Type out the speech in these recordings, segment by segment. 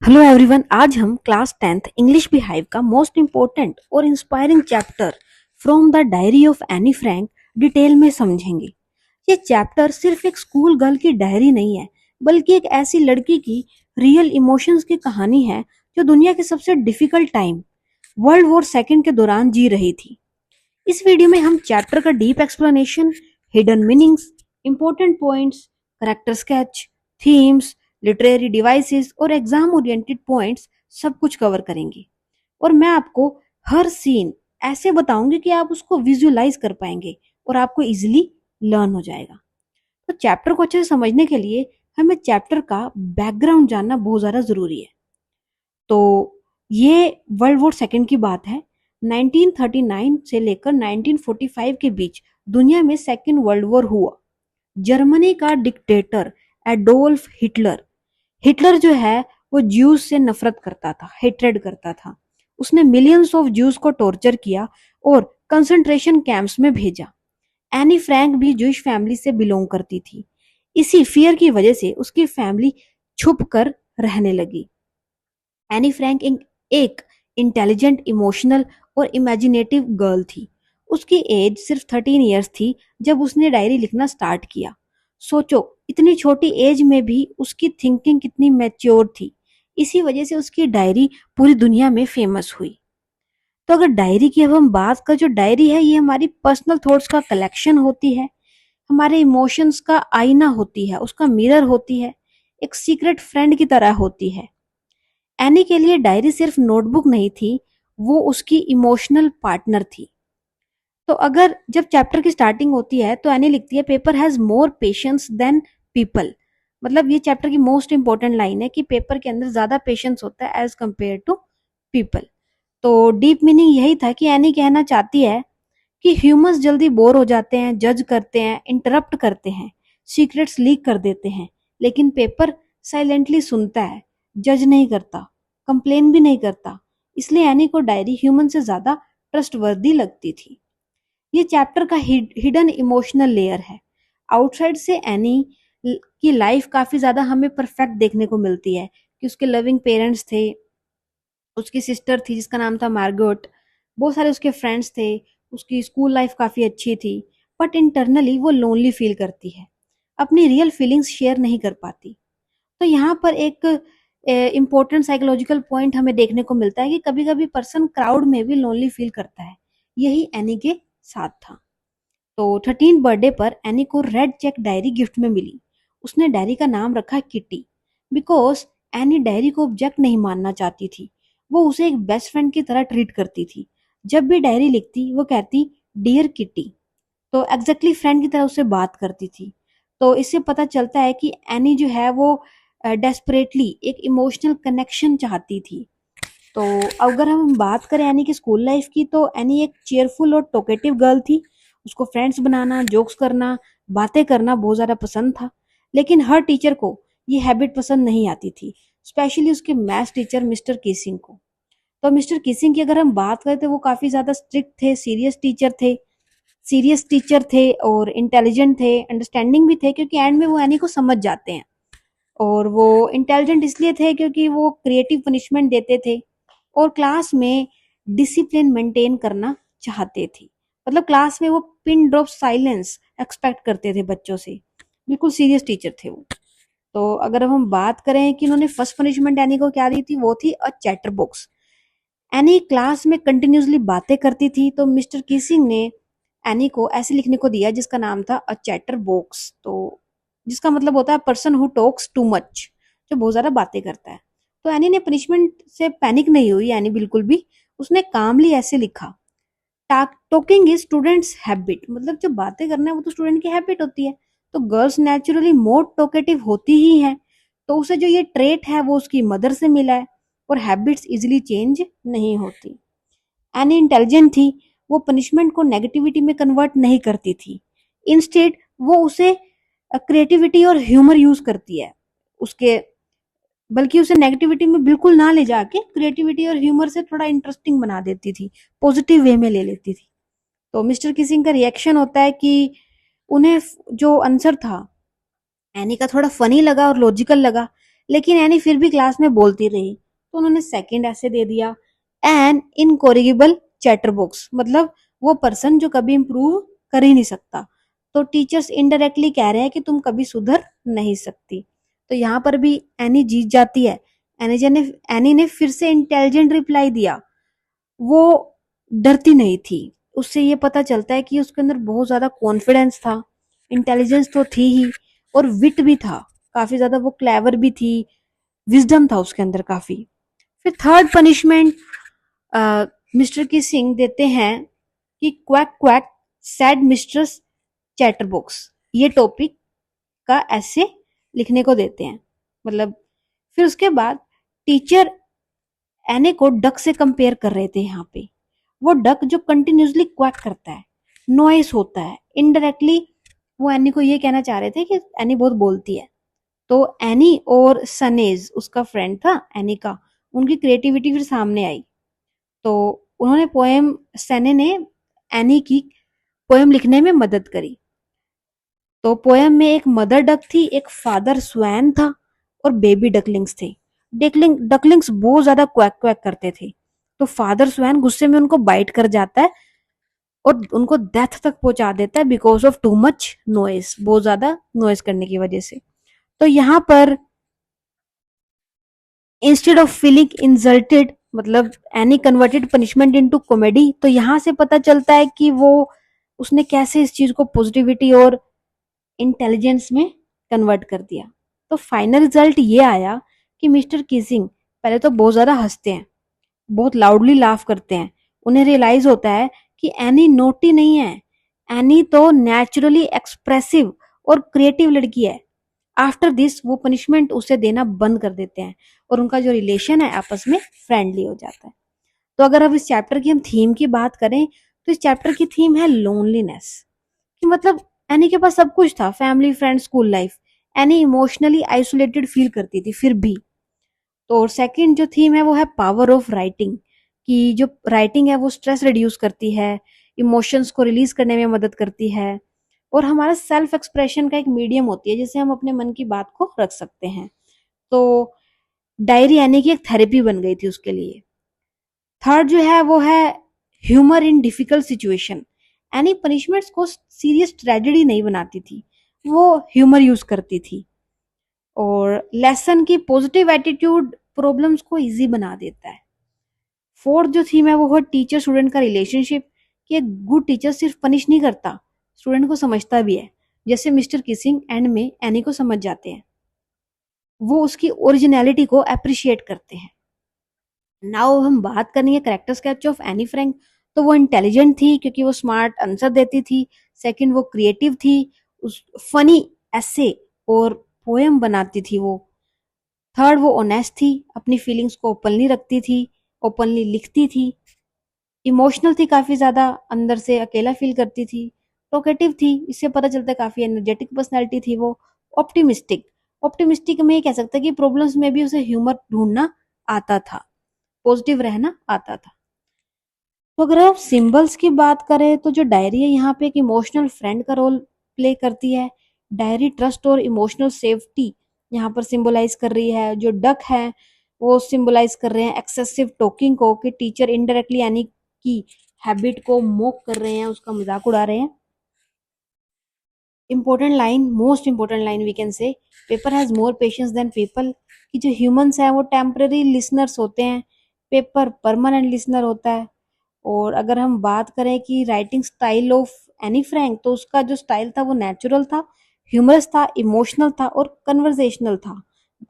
Hello everyone. आज हम class 10th English beehive का मोस्ट इम्पोर्टेंट और inspiring chapter from the diary of Anne Frank detail में समझेंगे। ये चैप्टर सिर्फ एक स्कूल गर्ल की डायरी नहीं है, बल्कि एक ऐसी लड़की की रियल इमोशंस की कहानी है जो दुनिया के सबसे difficult time world war second के दौरान जी रही थी। इस वीडियो में हम चैप्टर का deep explanation, hidden meanings, important points, character sketch, themes, literary devices और एग्जाम ओरिएंटेड पॉइंट्स सब कुछ कवर करेंगे। और मैं आपको हर सीन ऐसे बताऊंगी कि आप उसको विजुअलाइज कर पाएंगे और आपको इजीली लर्न हो जाएगा। तो चैप्टर को अच्छे से समझने के लिए हमें चैप्टर का बैकग्राउंड जानना बहुत ज़्यादा ज़रूरी है। तो ये वर्ल्ड वॉर सेकेंड की बात है। 1939 से लेकर 1945 के बीच दुनिया में सेकेंड वर्ल्ड वॉर हुआ। जर्मनी का डिक्टेटर एडोल्फ हिटलर हिटलर जो है वो ज्यूज से नफरत करता था, हेट्रेड करता था। उसने मिलियंस ऑफ ज्यूज को टॉर्चर किया और कंसंट्रेशन कैंप्स में भेजा। एनी फ्रैंक भी जूश फैमिली से बिलोंग करती थी। इसी फियर की वजह से उसकी फैमिली छुप कर रहने लगी। एनी फ्रैंक एक इंटेलिजेंट, इमोशनल और इमेजिनेटिव गर्ल थी। उसकी एज सिर्फ 13 ईयर्स थी जब उसने डायरी लिखना स्टार्ट किया। सोचो, इतनी छोटी एज में भी उसकी थिंकिंग कितनी मैच्योर थी। इसी वजह से उसकी डायरी पूरी दुनिया में फेमस हुई। तो अगर डायरी की अब हम बात करें, जो डायरी है ये हमारी पर्सनल थॉट्स का कलेक्शन होती है, हमारे इमोशंस का आईना होती है, उसका मिरर होती है, एक सीक्रेट फ्रेंड की तरह होती है। एनी के लिए डायरी सिर्फ नोटबुक नहीं थी, वो उसकी इमोशनल पार्टनर थी। तो अगर जब चैप्टर की स्टार्टिंग होती है तो एनी लिखती है, paper has more patience than people. मतलब ये चैप्टर की मोस्ट इंपॉर्टेंट लाइन है कि पेपर के अंदर ज्यादा पेशेंस होता है एज कंपेयर टू पीपल। तो डीप मीनिंग यही था कि एनी कहना चाहती है कि ह्यूमंस जल्दी बोर हो जाते हैं, जज करते हैं, इंटरप्ट करते हैं, सीक्रेट्स लीक कर देते हैं, लेकिन पेपर साइलेंटली सुनता है, जज नहीं करता, कंप्लेन भी नहीं करता। इसलिए एनी को डायरी ह्यूमन से ज्यादा ट्रस्टवर्दी लगती थी। ये चैप्टर का हिडन इमोशनल लेयर है। आउटसाइड से एनी की लाइफ काफी ज्यादा हमें परफेक्ट देखने को मिलती है कि उसके लविंग पेरेंट्स थे, उसकी सिस्टर थी जिसका नाम था मार्गोट, बहुत सारे उसके फ्रेंड्स थे, उसकी स्कूल लाइफ काफी अच्छी थी। बट इंटरनली वो लोनली फील करती है, अपनी रियल फीलिंग्स शेयर नहीं कर पाती। तो यहाँ पर एक इम्पोर्टेंट साइकोलॉजिकल पॉइंट हमें देखने को मिलता है कि कभी कभी पर्सन क्राउड में भी लोनली फील करता है। यही एनी के साथ था। तो 13 बर्थडे पर एनी को रेड चेक डायरी गिफ्ट में मिली। उसने डायरी का नाम रखा किटी, बिकॉज एनी डायरी को ऑब्जेक्ट नहीं मानना चाहती थी। वो उसे एक बेस्ट फ्रेंड की तरह ट्रीट करती थी। जब भी डायरी लिखती वो कहती डियर किटी, तो एग्जैक्टली फ्रेंड की तरह उससे बात करती थी। तो इससे पता चलता है कि एनी जो है वो डेस्परेटली एक इमोशनल कनेक्शन चाहती थी। तो अगर हम बात करें एनी की स्कूल लाइफ की, तो एनी एक चेयरफुल और टॉकेटिव गर्ल थी। उसको फ्रेंड्स बनाना, जोक्स करना, बातें करना बहुत ज़्यादा पसंद था। लेकिन हर टीचर को ये हैबिट पसंद नहीं आती थी, स्पेशली उसके मैथ्स टीचर मिस्टर किसिंग को। तो मिस्टर किसिंग की अगर हम बात करें तो वो काफ़ी ज़्यादा स्ट्रिक्ट थे, सीरियस टीचर थे और इंटेलिजेंट थे, अंडरस्टैंडिंग भी थे, क्योंकि एंड में वो एनी को समझ जाते हैं। और वो इंटेलिजेंट इसलिए थे क्योंकि वो क्रिएटिव पनिशमेंट देते थे और क्लास में डिसिप्लिन मेंटेन करना चाहते थे। मतलब क्लास में वो पिन ड्रॉप साइलेंस एक्सपेक्ट करते थे बच्चों से। बिल्कुल सीरियस टीचर थे वो। तो अगर अब हम बात करें कि उन्होंने फर्स्ट पनिशमेंट एनी को क्या दी थी, वो थी अ चैटर बॉक्स। एनी क्लास में कंटिन्यूसली बातें करती थी, तो मिस्टर किसिंग ने एनी को ऐसे लिखने को दिया जिसका नाम था अ चैटर बॉक्स। तो जिसका मतलब होता है person who talks too much, जो बहुत ज्यादा बातें करता है। तो एनी ने पनिशमेंट से पैनिक नहीं हुई, एनी बिल्कुल भी। उसने कामली ऐसे लिखा, टॉकिंग इज स्टूडेंट्स हैबिट। मतलब जो बातें करना है वो तो स्टूडेंट की हैबिट होती है। तो गर्ल्स नेचुरली मोर टॉकेटिव होती ही हैं। तो उसे जो ये ट्रेट है वो उसकी मदर से मिला है, और हैबिट्स इजिली चेंज नहीं होती। एनी इंटेलिजेंट थी, वो पनिशमेंट को नेगेटिविटी में कन्वर्ट नहीं करती थी। इंस्टेड वो उसे क्रिएटिविटी और ह्यूमर यूज करती है उसके, बल्कि उसे नेगेटिविटी में बिल्कुल ना ले जाके क्रिएटिविटी और ह्यूमर से थोड़ा इंटरेस्टिंग बना देती थी, पॉजिटिव वे में ले लेती थी। तो मिस्टर किसिंग का रिएक्शन होता है कि उन्हें जो आंसर था एनी का थोड़ा फनी लगा और लॉजिकल लगा, लेकिन एनी फिर भी क्लास में बोलती रही, तो उन्होंने सेकंड ऐसे दे दिया, एन इनकोरिगेबल चैटर बॉक्स, मतलब वो पर्सन जो कभी इम्प्रूव कर ही नहीं सकता। तो टीचर्स इनडायरेक्टली कह रहे हैं कि तुम कभी सुधर नहीं सकती। तो यहाँ पर भी एनी जीत जाती है। एनी ने फिर से इंटेलिजेंट रिप्लाई दिया। वो डरती नहीं थी। उससे ये पता चलता है कि उसके अंदर बहुत ज्यादा कॉन्फिडेंस था, इंटेलिजेंस तो थी ही, और विट भी था, काफी ज्यादा वो क्लेवर भी थी, विजडम था उसके अंदर काफी। फिर थर्ड पनिशमेंट मिस्टर की सिंह देते हैं कि quack quack sad mistress chatterbox, ये टॉपिक का ऐसे लिखने को देते हैं। मतलब फिर उसके बाद टीचर एने को डक से कंपेयर कर रहे थे यहाँ पे। वो डक जो कंटिन्यूसली क्वैक करता है, नॉइस होता है, इनडायरेक्टली वो एनी को ये कहना चाह रहे थे कि एनी बहुत बोलती है। तो एनी और सनेज उसका फ्रेंड था एनी का, उनकी क्रिएटिविटी फिर सामने आई। तो उन्होंने पोएम, सने ने एनी की पोएम लिखने में मदद करी। तो पोएम में एक मदर डक थी, एक फादर स्वैन था, और बेबी डकलिंग्स थे। डकलिंग्स बहुत ज्यादा क्वैक क्वैक करते थे। तो फादर स्वैन गुस्से में उनको बाइट कर जाता है और उनको डेथ तक पहुंचा देता है because of too much noise, बहुत ज्यादा नॉइस करने की वजह से। तो यहाँ पर इंस्टेड ऑफ फीलिंग इंसल्टेड, मतलब any converted punishment into comedy. तो यहाँ से पता चलता है कि वो उसने कैसे इस चीज को पॉजिटिविटी और इंटेलिजेंस में कन्वर्ट कर दिया। तो फाइनल रिजल्ट ये आया कि मिस्टर किसिंग पहले तो बहुत ज्यादा हंसते हैं, बहुत लाउडली लाफ करते हैं। उन्हें रियलाइज होता है कि एनी नोटी नहीं है, एनी तो नेचुरली एक्सप्रेसिव और क्रिएटिव लड़की है। आफ्टर दिस वो पनिशमेंट उसे देना बंद कर देते हैं और उनका जो रिलेशन है आपस में फ्रेंडली हो जाता है। तो अगर अब इस चैप्टर की हम थीम की बात करें, तो इस चैप्टर की थीम है लोनलीनेस। कि मतलब एनी के पास सब कुछ था, family, friend, school life, any emotionally isolated feel करती थी फिर भी। तो सेकंड जो थीम है वो है पावर ऑफ राइटिंग, कि जो राइटिंग है वो स्ट्रेस रिड्यूस करती है, इमोशंस को रिलीज करने में मदद करती है, और हमारा सेल्फ एक्सप्रेशन का एक मीडियम होती है जिससे हम अपने मन की बात को रख सकते हैं। तो डायरी यानी कि एक थेरेपी बन गई थी उसके लिए। थर्ड जो है वो है humour in difficult situation. Any punishments को सीरियस ट्रेजेडी नहीं बनाती थी, वो ह्यूमर यूज करती थी। और लेसन की पॉजिटिव एटीट्यूड प्रॉब्लम्स को इजी बना देता है। फोर्थ जो थीम है वो है टीचर स्टूडेंट का रिलेशनशिप, कि एक गुड टीचर सिर्फ पनिश नहीं करता, स्टूडेंट को समझता भी है, जैसे मिस्टर किसिंग एंड में एनी को समझ जाते हैं, वो उसकी ओरिजिनलिटी को अप्रिशिएट करते हैं। नाउ हम बात करेंगे character sketch of Anne Frank. तो वो इंटेलिजेंट थी क्योंकि वो स्मार्ट आंसर देती थी। सेकंड वो क्रिएटिव थी, उस फनी ऐसे और पोएम बनाती थी वो। थर्ड वो ऑनेस्ट थी, अपनी फीलिंग्स को ओपनली रखती थी, ओपनली लिखती थी। इमोशनल थी काफी ज्यादा, अंदर से अकेला फील करती थी। टॉकेटिव थी, इससे पता चलता है काफी एनर्जेटिक पर्सनैलिटी थी वो। ऑप्टिमिस्टिक, ऑप्टिमिस्टिक में ये कह सकते हैं कि प्रॉब्लम्स में भी उसे ह्यूमर ढूंढना आता था, पॉजिटिव रहना आता था। तो अगर आप सिंबल्स की बात करें तो जो डायरी है यहाँ पे एक इमोशनल फ्रेंड का रोल प्ले करती है। डायरी ट्रस्ट और इमोशनल सेफ्टी यहाँ पर सिंबलाइज कर रही है। जो डक है वो सिंबलाइज कर रहे हैं एक्सेसिव टॉकिंग को, कि टीचर इनडायरेक्टली यानी कि हैबिट को मोक कर रहे हैं, उसका मजाक उड़ा रहे हैं। Important line, most important line we can say, paper has more patience than people. कि जो ह्यूमंस हैं वो टेम्पररी लिसनर्स होते हैं, पेपर परमानेंट लिसनर होता है। और अगर हम बात करें कि writing style of Anne Frank, तो उसका जो स्टाइल था वो नेचुरल था, ह्यूमरस था, इमोशनल था और कन्वर्सेशनल था।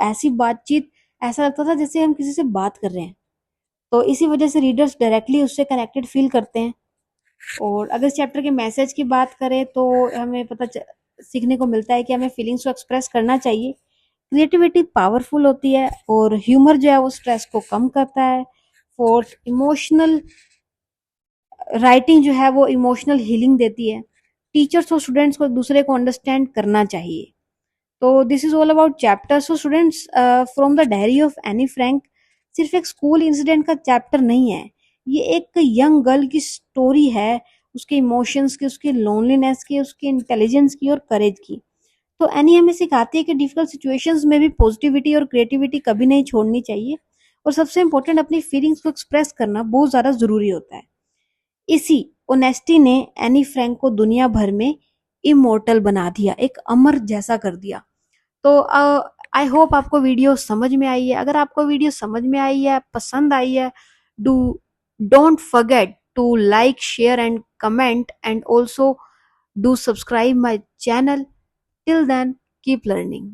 ऐसी बातचीत, ऐसा लगता था जैसे हम किसी से बात कर रहे हैं। तो इसी वजह से रीडर्स डायरेक्टली उससे कनेक्टेड फील करते हैं। और अगर इस चैप्टर के मैसेज की बात करें तो हमें सीखने को मिलता है कि हमें फीलिंग्स को एक्सप्रेस करना चाहिए। क्रिएटिविटी पावरफुल होती है और ह्यूमर जो है वो स्ट्रेस को कम करता है। फोर्थ, इमोशनल राइटिंग जो है वो इमोशनल हीलिंग देती है। टीचर्स और स्टूडेंट्स को एक दूसरे को अंडरस्टैंड करना चाहिए। तो this is all about chapter. So students, from the diary of Anne Frank सिर्फ एक स्कूल इंसिडेंट का चैप्टर नहीं है, ये एक यंग गर्ल की स्टोरी है, उसके इमोशंस की, उसकी लोनलीनेस की, उसकी इंटेलिजेंस की और करेज की। तो एनी हमें सिखाती है कि डिफिकल्ट सिचुएशंस में भी पॉजिटिविटी और क्रिएटिविटी कभी नहीं छोड़नी चाहिए, और सबसे इम्पोर्टेंट अपनी फीलिंग्स को एक्सप्रेस करना बहुत ज़्यादा ज़रूरी होता है। इसी ऑनेस्टी ने एनी फ्रैंक को दुनिया भर में इमोर्टल बना दिया, एक अमर जैसा कर दिया। तो आई होप आपको वीडियो समझ में आई है। अगर आपको वीडियो समझ में आई है, पसंद आई है, do don't forget to like, share and comment, and also do subscribe my channel. Till then, keep learning.